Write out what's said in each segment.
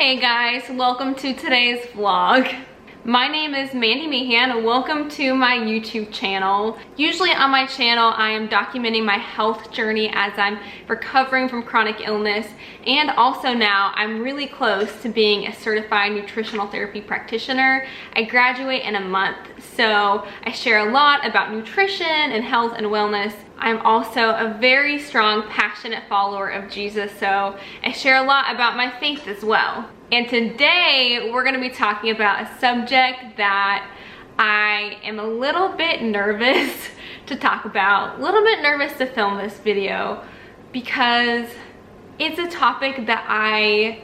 Hey guys, welcome to today's vlog. My name is Mandy Meehan and welcome to my YouTube channel. Usually on my channel I am documenting my health journey as I'm recovering from chronic illness, and also now I'm really close to being a certified nutritional therapy practitioner. I graduate in a month, so I share a lot about nutrition and health and wellness. I'm also a very strong, passionate follower of Jesus, so I share a lot about my faith as well. And today we're going to be talking about a subject that I am a little bit nervous to talk about, a little bit nervous to film this video because it's a topic that I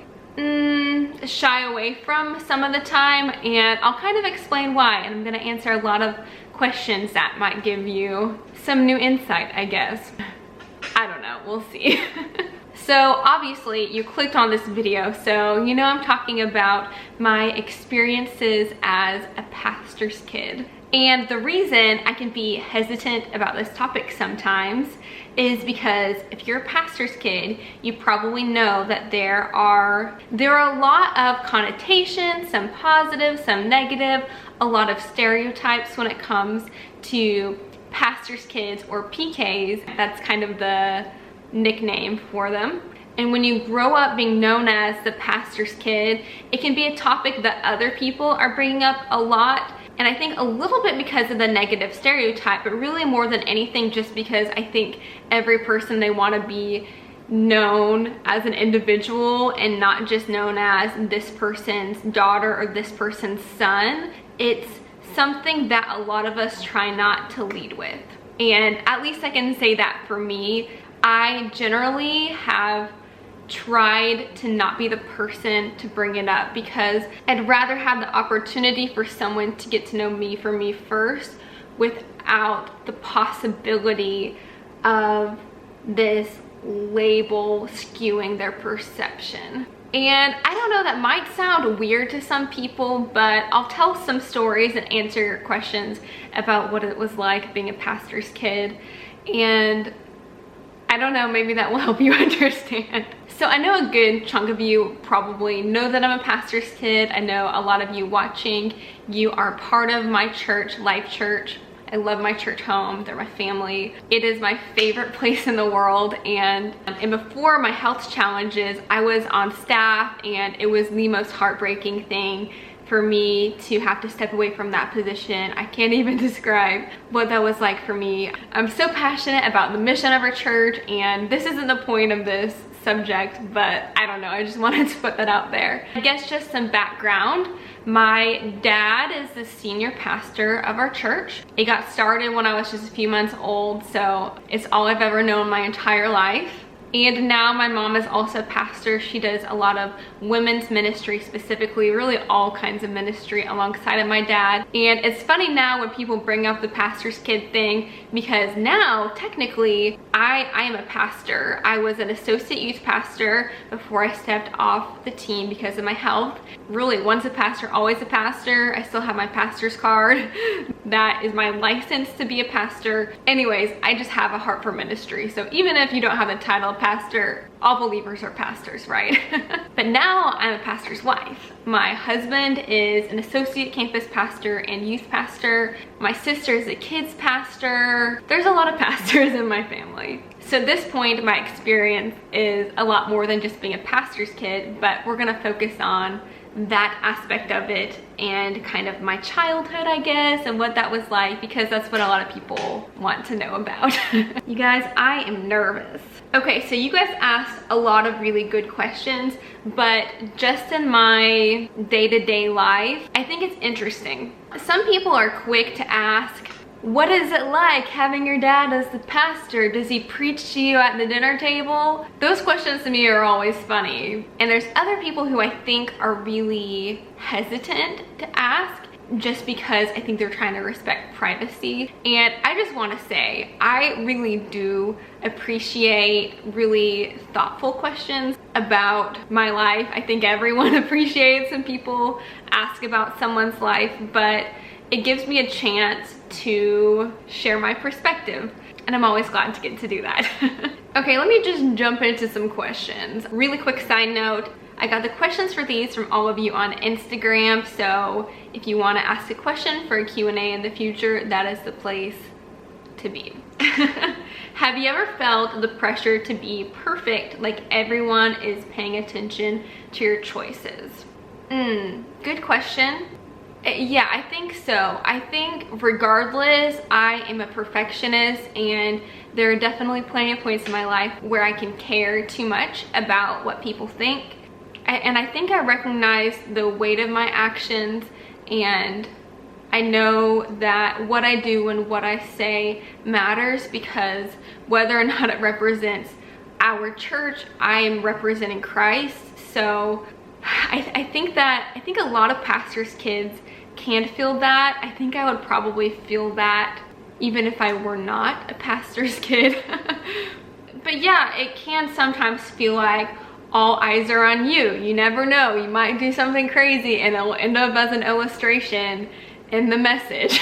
shy away from some of the time, and I'll kind of explain why, and I'm going to answer a lot of questions that might give you some new insight, I guess. I don't know, we'll see. So obviously you clicked on this video, so you know I'm talking about my experiences as a pastor's kid. And the reason I can be hesitant about this topic sometimes is because if you're a pastor's kid, you probably know that there are a lot of connotations, some positive, some negative, a lot of stereotypes when it comes to pastor's kids, or PKs. That's kind of the nickname for them. And when you grow up being known as the pastor's kid, it can be a topic that other people are bringing up a lot. And I think a little bit because of the negative stereotype, but really more than anything just because I think every person, they want to be known as an individual and not just known as this person's daughter or this person's son. It's something that a lot of us try not to lead with. And at least I can say that for me, I generally have tried to not be the person to bring it up because I'd rather have the opportunity for someone to get to know me for me first without the possibility of this label skewing their perception. And I don't know, that might sound weird to some people, but I'll tell some stories and answer your questions about what it was like being a pastor's kid. And I don't know, maybe that will help you understand. So I know a good chunk of you probably know that I'm a pastor's kid. I know a lot of you watching, you are part of my church, Life.church. I love my church home. They're my family. It is my favorite place in the world. And before my health challenges, I was on staff, and it was the most heartbreaking thing for me to have to step away from that position. I can't even describe what that was like for me. I'm so passionate about the mission of our church, and this isn't the point of this subject, but I don't know, I just wanted to put that out there. I guess just some background. My dad is the senior pastor of our church. It got started when I was just a few months old, so it's all I've ever known my entire life. And now my mom is also a pastor. She does a lot of women's ministry, specifically, really all kinds of ministry alongside of my dad. And it's funny now when people bring up the pastor's kid thing, because now technically I am a pastor. I was an associate youth pastor before I stepped off the team because of my health. Really, once a pastor, always a pastor. I still have my pastor's card. That is my license to be a pastor. Anyways, I just have a heart for ministry. So even if you don't have the title of pastor, all believers are pastors, right? But now I'm a pastor's wife. My husband is an associate campus pastor and youth pastor. My sister is a kids pastor. There's a lot of pastors in my family. So at this point, my experience is a lot more than just being a pastor's kid, but we're gonna focus on that aspect of it and kind of my childhood, I guess, and what that was like, because that's what a lot of people want to know about. You guys, I am nervous. Okay, so you guys asked a lot of really good questions, but just in my day-to-day life, I think it's interesting. Some people are quick to ask, what is it like having your dad as the pastor? Does he preach to you at the dinner table? Those questions to me are always funny. And there's other people who I think are really hesitant to ask just because I think they're trying to respect privacy. And I just want to say, I really do appreciate really thoughtful questions about my life. I think everyone appreciates when people ask about someone's life, but it gives me a chance to share my perspective, and I'm always glad to get to do that. Okay, let me just jump into some questions. Really quick side note, I got the questions for these from all of you on Instagram, so if you want to ask a question for a Q&A in the future, that is the place to be. Have you ever felt the pressure to be perfect, like everyone is paying attention to your choices? Good question. Yeah, I think so. I think regardless, I am a perfectionist, and there are definitely plenty of points in my life where I can care too much about what people think. And I think I recognize the weight of my actions, and I know that what I do and what I say matters, because whether or not it represents our church, I am representing Christ. So I think a lot of pastors' kids can feel that. I think I would probably feel that even if I were not a pastor's kid. But yeah, it can sometimes feel like all eyes are on you. You never know, you might do something crazy and it'll end up as an illustration in the message.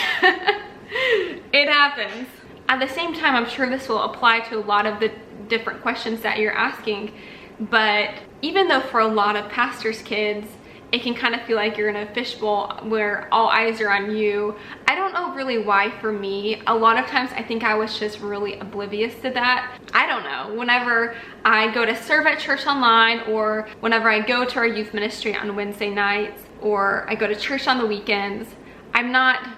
It happens. At the same time, I'm sure this will apply to a lot of the different questions that you're asking, but even though for a lot of pastors' kids, it can kind of feel like you're in a fishbowl where all eyes are on you, I don't know really why for me. A lot of times I think I was just really oblivious to that. I don't know. Whenever I go to serve at church online, or whenever I go to our youth ministry on Wednesday nights, or I go to church on the weekends, I'm not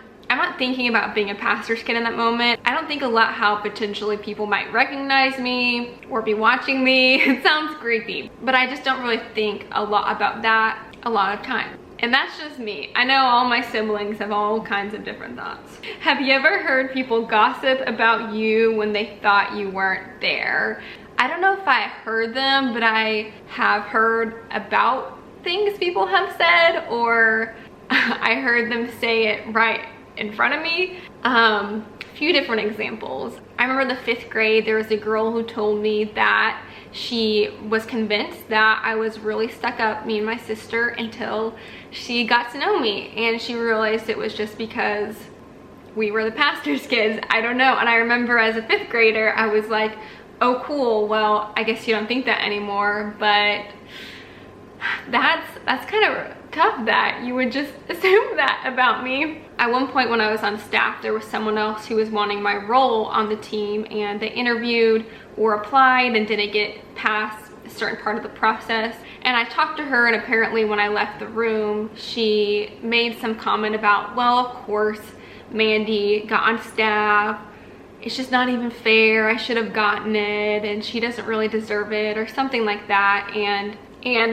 thinking about being a pastor's kid in that moment. I don't think a lot how potentially people might recognize me or be watching me. It sounds creepy, but I just don't really think a lot about that a lot of time. And that's just me. I know all my siblings have all kinds of different thoughts. Have you ever heard people gossip about you when they thought you weren't there? I don't know if I heard them, but I have heard about things people have said, or I heard them say it right in front of me. A few different examples. I remember the 5th grade, there was a girl who told me that she was convinced that I was really stuck up, me and my sister, until she got to know me, and she realized it was just because we were the pastor's kids. I don't know. And I remember as a 5th grader, I was like, oh cool, well I guess you don't think that anymore. But that's kind of tough that you would just assume that about me. At one point when I was on staff, there was someone else who was wanting my role on the team, and they interviewed or applied and didn't get past a certain part of the process. And I talked to her, and apparently when I left the room, she made some comment about, well, of course, Mandy got on staff. It's just not even fair. I should have gotten it, and she doesn't really deserve it, or something like that. And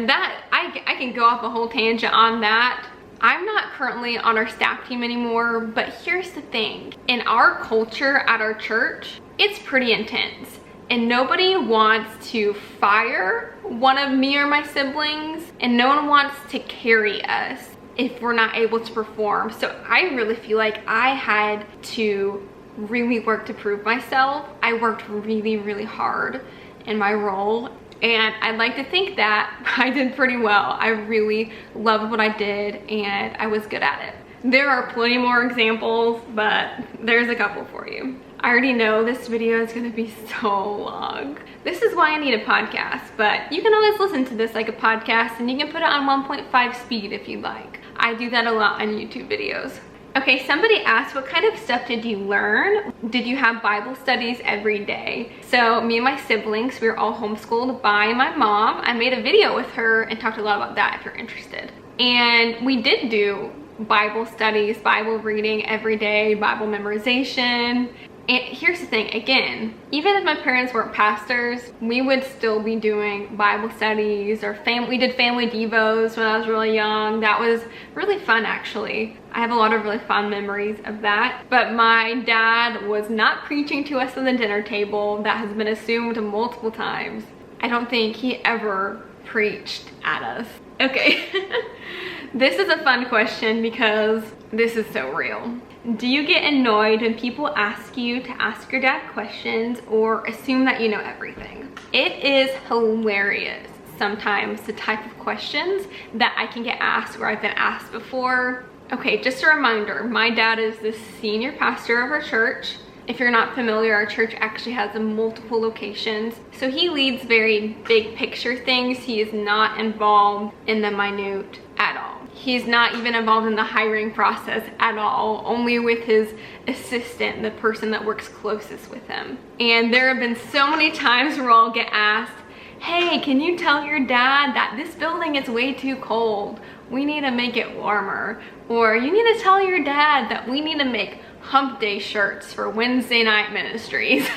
that, I can go off a whole tangent on that. I'm not currently on our staff team anymore, but here's the thing. In our culture at our church, it's pretty intense, and nobody wants to fire one of me or my siblings, and no one wants to carry us if we're not able to perform. So I really feel like I had to really work to prove myself. I worked really, really hard in my role, and I'd like to think that I did pretty well. I really loved what I did, and I was good at it. There are plenty more examples, but there's a couple for you. I already know this video is gonna be so long. This is why I need a podcast, but you can always listen to this like a podcast, and you can put it on 1.5 speed if you'd like. I do that a lot on YouTube videos. Okay, somebody asked, what kind of stuff did you learn? Did you have Bible studies every day? So me and my siblings, we were all homeschooled by my mom. I made a video with her and talked a lot about that if you're interested. And we did do Bible studies, Bible reading every day, Bible memorization. And here's the thing, again, even if my parents weren't pastors, we would still be doing Bible studies, or we did family devos when I was really young. That was really fun, actually. I have a lot of really fond memories of that. But my dad was not preaching to us at the dinner table. That has been assumed multiple times. I don't think he ever preached at us. Okay, this is a fun question because this is so real. Do you get annoyed when people ask you to ask your dad questions or assume that you know everything? It is hilarious sometimes the type of questions that I can get asked or I've been asked before. Okay, just a reminder, my dad is the senior pastor of our church. If you're not familiar, our church actually has multiple locations. So he leads very big picture things. He is not involved in the minute at all. He's not even involved in the hiring process at all, only with his assistant, the person that works closest with him. And there have been so many times where I'll get asked, hey, can you tell your dad that this building is way too cold? We need to make it warmer. Or you need to tell your dad that we need to make hump day shirts for Wednesday night ministries.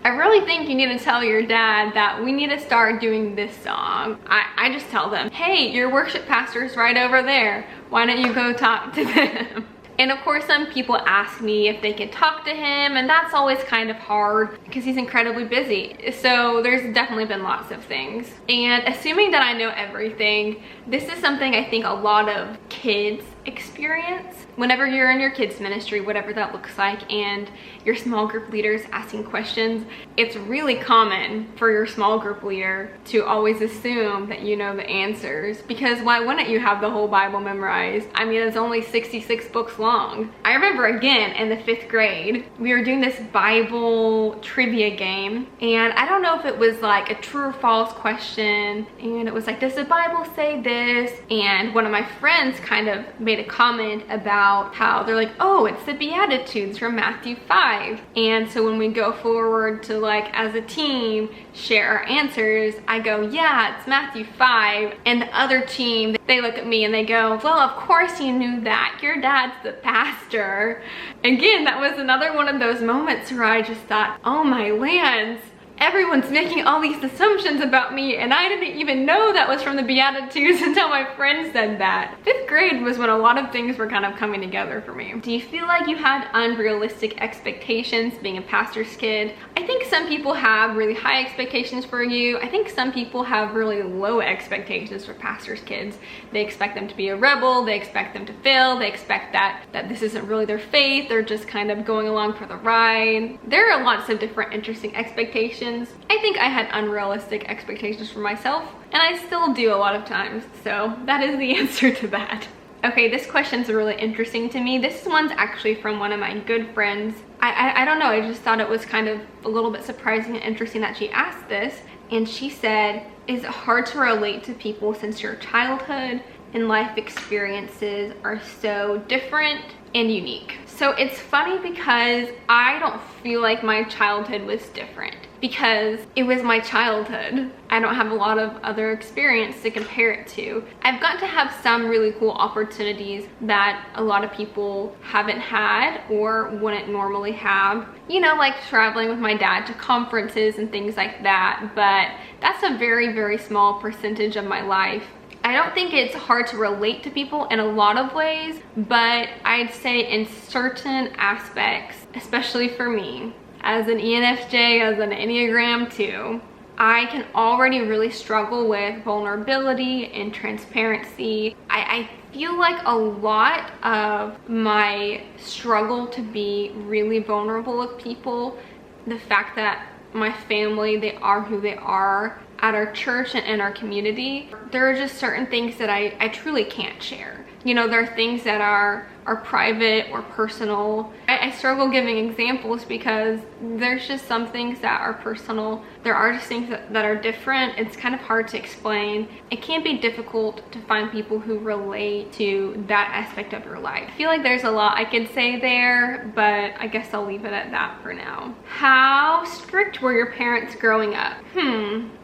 I really think you need to tell your dad that we need to start doing this song. I just tell them, hey, your worship pastor's right over there. Why don't you go talk to them? And of course, some people ask me if they can talk to him, and that's always kind of hard because he's incredibly busy. So there's definitely been lots of things. And assuming that I know everything, this is something I think a lot of kids experience. Whenever you're in your kids ministry, whatever that looks like, and your small group leaders asking questions, it's really common for your small group leader to always assume that you know the answers, because why wouldn't you have the whole Bible memorized? I mean, it's only 66 books long. I remember again in the 5th grade, we were doing this Bible trivia game, and I don't know if it was like a true or false question, and it was like, does the Bible say this? And one of my friends kind of made a comment about how they're like, oh, it's the Beatitudes from Matthew 5. And so when we go forward to, like, as a team share our answers, I go, yeah, it's Matthew 5. And the other team, they look at me and they go, well, of course you knew that. Your dad's the pastor. Again, that was another one of those moments where I just thought, oh my lands, everyone's making all these assumptions about me, and I didn't even know that was from the Beatitudes until my friend said that. 5th grade was when a lot of things were kind of coming together for me. Do you feel like you had unrealistic expectations being a pastor's kid? I think some people have really high expectations for you. I think some people have really low expectations for pastor's kids. They expect them to be a rebel, they expect them to fail, they expect that this isn't really their faith, they're just kind of going along for the ride. There are lots of different interesting expectations. I think I had unrealistic expectations for myself, and I still do a lot of times, so that is the answer to that. Okay, this question's really interesting to me. This one's actually from one of my good friends. I don't know, I just thought it was kind of a little bit surprising and interesting that she asked this, and she said, is it hard to relate to people since your childhood and life experiences are so different and unique? So it's funny because I don't feel like my childhood was different, because it was my childhood. I don't have a lot of other experience to compare it to. I've got to have some really cool opportunities that a lot of people haven't had or wouldn't normally have. You know, like traveling with my dad to conferences and things like that, but that's a very, very small percentage of my life. I don't think it's hard to relate to people in a lot of ways, but I'd say in certain aspects, especially for me, as an ENFJ, as an Enneagram 2, I can already really struggle with vulnerability and transparency. I feel like a lot of my struggle to be really vulnerable with people, the fact that my family, they are who they are, at our church and in our community, there are just certain things that I truly can't share. You know, there are things that are private or personal. I struggle giving examples because there's just some things that are personal. There are just things that are different. It's kind of hard to explain. It can be difficult to find people who relate to that aspect of your life. I feel like there's a lot I could say there, but I guess I'll leave it at that for now. How strict were your parents growing up?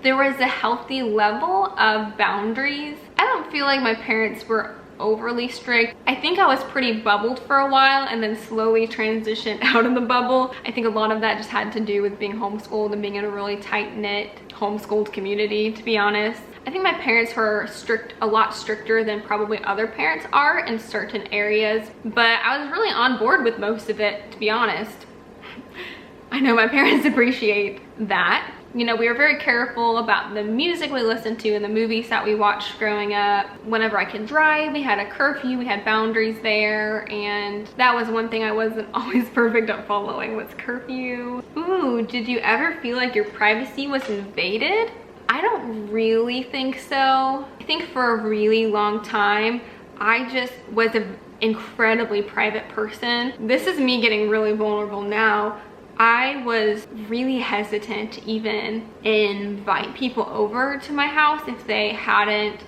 There was a healthy level of boundaries. I don't feel like my parents were overly strict. I think I was pretty bubbled for a while and then slowly transitioned out of the bubble. I think a lot of that just had to do with being homeschooled and being in a really tight-knit homeschooled community, to be honest. I think my parents were a lot stricter than probably other parents are in certain areas, but I was really on board with most of it, to be honest. I know my parents appreciate that. You know, we were very careful about the music we listened to and the movies that we watched growing up. Whenever I could drive, we had a curfew, we had boundaries there, and that was one thing I wasn't always perfect at following, was curfew. Ooh, did you ever feel like your privacy was invaded? I don't really think so. I think for a really long time, I just was an incredibly private person. This is me getting really vulnerable now. I was really hesitant to even invite people over to my house if they hadn't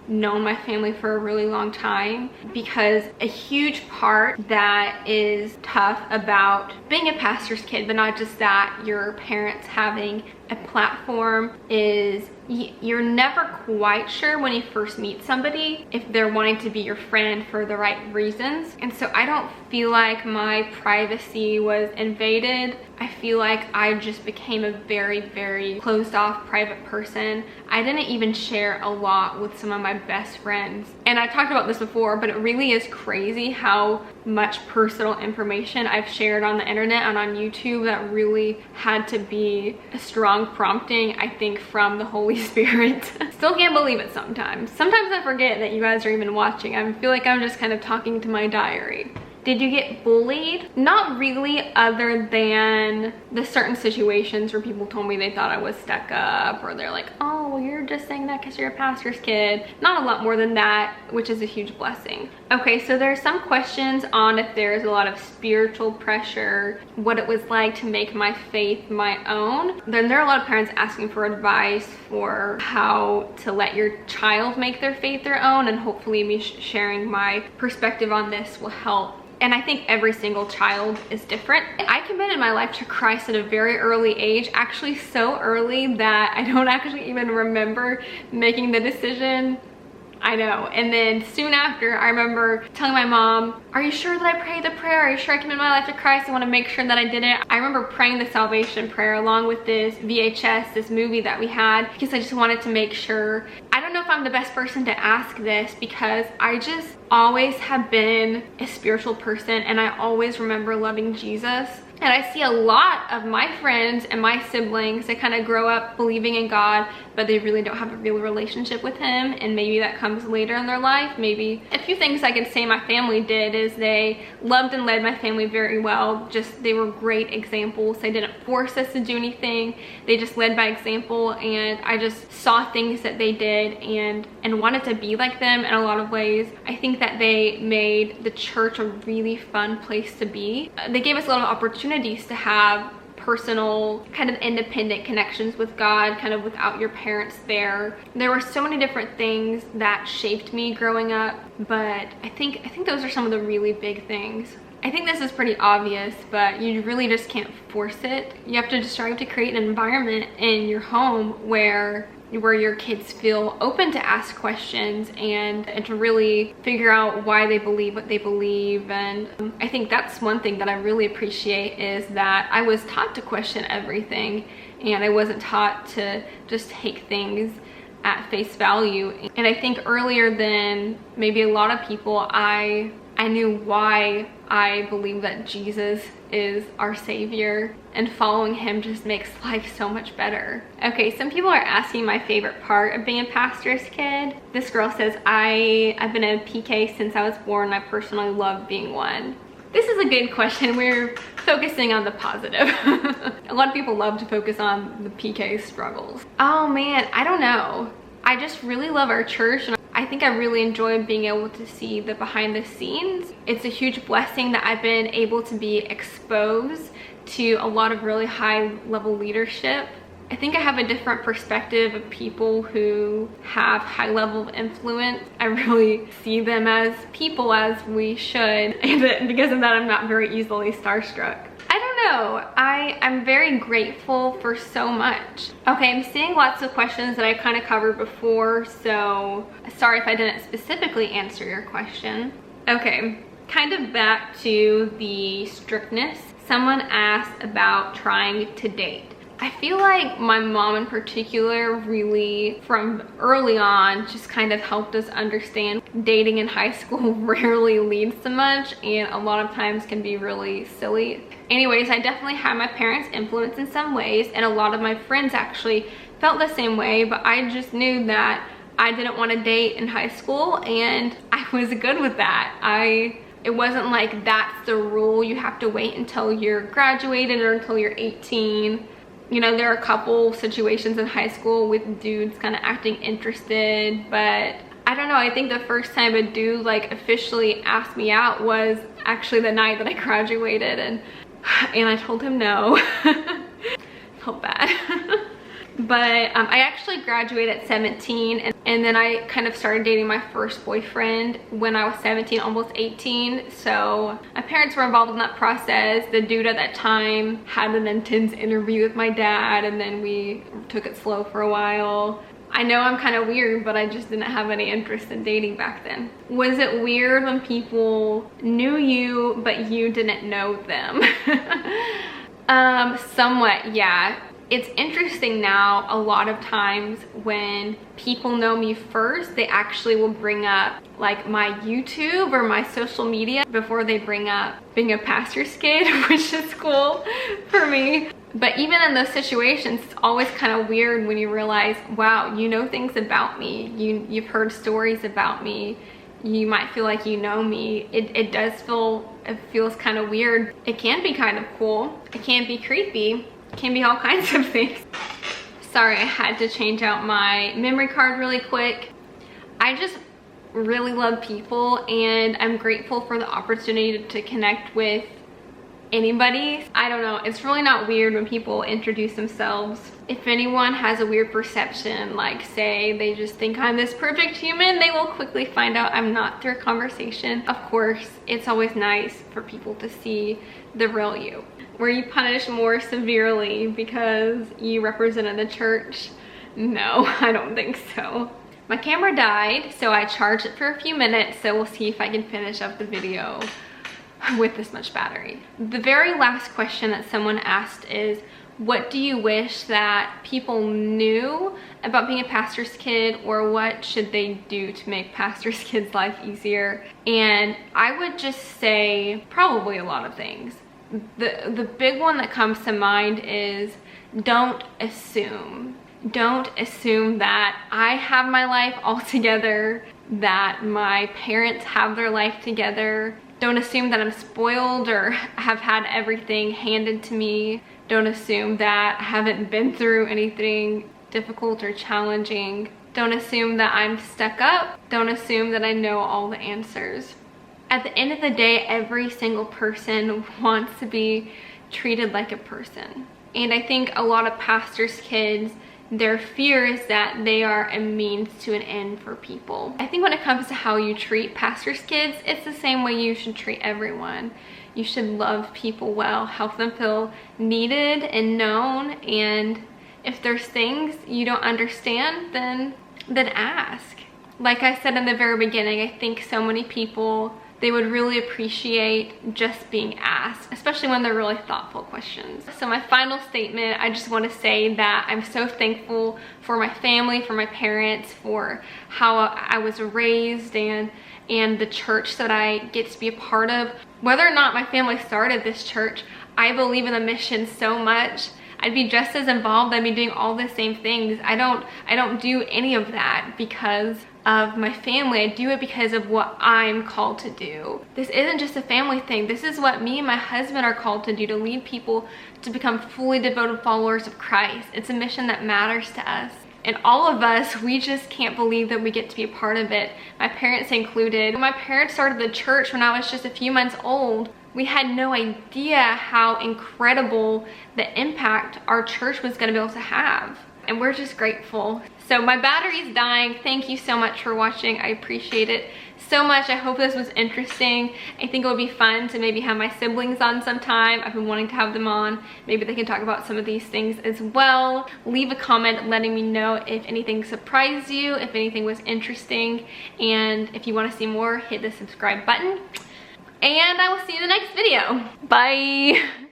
known my family for a really long time, because a huge part that is tough about being a pastor's kid, but not just that, your parents having a platform, is you're never quite sure when you first meet somebody if they're wanting to be your friend for the right reasons. And so I don't feel like my privacy was invaded. I feel like I just became a very, very closed off private person. I didn't even share a lot with some of my best friends. And I talked about this before, but it really is crazy how much personal information I've shared on the internet and on YouTube that really had to be a strong prompting, I think, from the Holy Spirit. Still can't believe it sometimes. Sometimes I forget that you guys are even watching. I feel like I'm just kind of talking to my diary. Did you get bullied? Not really, other than the certain situations where people told me they thought I was stuck up, or they're like, oh, well, you're just saying that because you're a pastor's kid. Not a lot more than that, which is a huge blessing. Okay, so there's some questions on if there's a lot of spiritual pressure, what it was like to make my faith my own. Then there are a lot of parents asking for advice for how to let your child make their faith their own, and hopefully me sharing my perspective on this will help. And I think every single child is different. I committed my life to Christ at a very early age, actually so early that I don't actually even remember making the decision. I know. And then soon after, I remember telling my mom, are you sure that I prayed the prayer? Are you sure I committed my life to Christ? I want to make sure that I did it. I remember praying the salvation prayer along with this VHS, this movie that we had, because I just wanted to make sure. I don't know if I'm the best person to ask this, because I just always have been a spiritual person, and I always remember loving Jesus. And I see a lot of my friends and my siblings that kind of grow up believing in God, but they really don't have a real relationship with him, and maybe that comes later in their life. Maybe a few things I could say my family did is they loved and led my family very well. Just, they were great examples. They didn't force us to do anything. They just led by example, and I just saw things that they did and wanted to be like them in a lot of ways. I think that they made the church a really fun place to be. They gave us a lot of opportunities to have personal, kind of independent connections with God, kind of without your parents there. There were so many different things that shaped me growing up, but I think those are some of the really big things. I think this is pretty obvious, but you really just can't force it. You have to just strive to create an environment in your home where your kids feel open to ask questions and to really figure out why they believe what they believe. And I think that's one thing that I really appreciate, is that I was taught to question everything, and I wasn't taught to just take things at face value. And I think earlier than maybe a lot of people, I knew why I believe that Jesus is our savior, and following him just makes life so much better. Okay, some people are asking my favorite part of being a pastor's kid. This girl says, I've been a PK since I was born, and I personally love being one. This is a good question. We're focusing on the positive. A lot of people love to focus on the PK struggles. Oh man, I don't know. I just really love our church, and I think I really enjoy being able to see the behind the scenes. It's a huge blessing that I've been able to be exposed to a lot of really high level leadership. I think I have a different perspective of people who have high level of influence. I really see them as people, as we should, and because of that I'm not very easily starstruck. I don't know, I'm very grateful for so much. Okay, I'm seeing lots of questions that I kind of covered before, so sorry if I didn't specifically answer your question. Okay, kind of back to the strictness. Someone asked about trying to date. I feel like my mom in particular really, from early on, just kind of helped us understand dating in high school rarely leads to much, and a lot of times can be really silly. Anyways, I definitely had my parents' influence in some ways, and a lot of my friends actually felt the same way, but I just knew that I didn't want to date in high school, and I was good with that. It wasn't like that's the rule, you have to wait until you're graduated or until you're 18. You know, there are a couple situations in high school with dudes kind of acting interested, but I don't know, I think the first time a dude like officially asked me out was actually the night that I graduated, and I told him no. Felt bad. But I actually graduated at 17, and then I kind of started dating my first boyfriend when I was 17, almost 18. So my parents were involved in that process. The dude at that time had an intense interview with my dad, and then we took it slow for a while. I know I'm kind of weird, but I just didn't have any interest in dating back then. Was it weird when people knew you, but you didn't know them? Somewhat, yeah. It's interesting now, a lot of times when people know me first, they actually will bring up like my YouTube or my social media before they bring up being a pastor's kid, which is cool for me. But even in those situations, it's always kind of weird when you realize, wow, you know things about me. You've heard stories about me. You might feel like you know me. It feels kind of weird. It can be kind of cool. It can be creepy. It can be all kinds of things. Sorry, I had to change out my memory card really quick. I just really love people, and I'm grateful for the opportunity to connect with anybody. I don't know, it's really not weird when people introduce themselves. If anyone has a weird perception, like say they just think I'm this perfect human, they will quickly find out I'm not through a conversation. Of course, it's always nice for people to see the real you. Were you punished more severely because you represented the church? No, I don't think so. My camera died, so I charged it for a few minutes, so we'll see if I can finish up the video with this much battery. The very last question that someone asked is, what do you wish that people knew about being a pastor's kid, or what should they do to make pastor's kids' life easier? And I would just say probably a lot of things. The big one that comes to mind is don't assume. Don't assume that I have my life all together, that my parents have their life together. Don't assume that I'm spoiled or have had everything handed to me. Don't assume that I haven't been through anything difficult or challenging. Don't assume that I'm stuck up. Don't assume that I know all the answers. At the end of the day, every single person wants to be treated like a person. And I think a lot of pastors' kids, their fear is that they are a means to an end for people. I think when it comes to how you treat pastors' kids, it's the same way you should treat everyone. You should love people well, help them feel needed and known, and if there's things you don't understand, then ask. Like I said in the very beginning, I think so many people, they would really appreciate just being asked, especially when they're really thoughtful questions. So my final statement, I just want to say that I'm so thankful for my family, for my parents, for how I was raised, and the church that I get to be a part of. Whether or not my family started this church, I believe in the mission so much. I'd be just as involved. I'd be doing all the same things. I don't do any of that because of my family. I do it because of what I'm called to do. This isn't just a family thing. This is what me and my husband are called to do, to lead people to become fully devoted followers of Christ. It's a mission that matters to us. And all of us, we just can't believe that we get to be a part of it. My parents included. When my parents started the church when I was just a few months old, we had no idea how incredible the impact our church was going to be able to have. And we're just grateful. So my battery's dying. Thank you so much for watching. I appreciate it so much. I hope this was interesting. I think it would be fun to maybe have my siblings on sometime. I've been wanting to have them on. Maybe they can talk about some of these things as well. Leave a comment letting me know if anything surprised you, if anything was interesting. And if you want to see more, hit the subscribe button. And I will see you in the next video. Bye.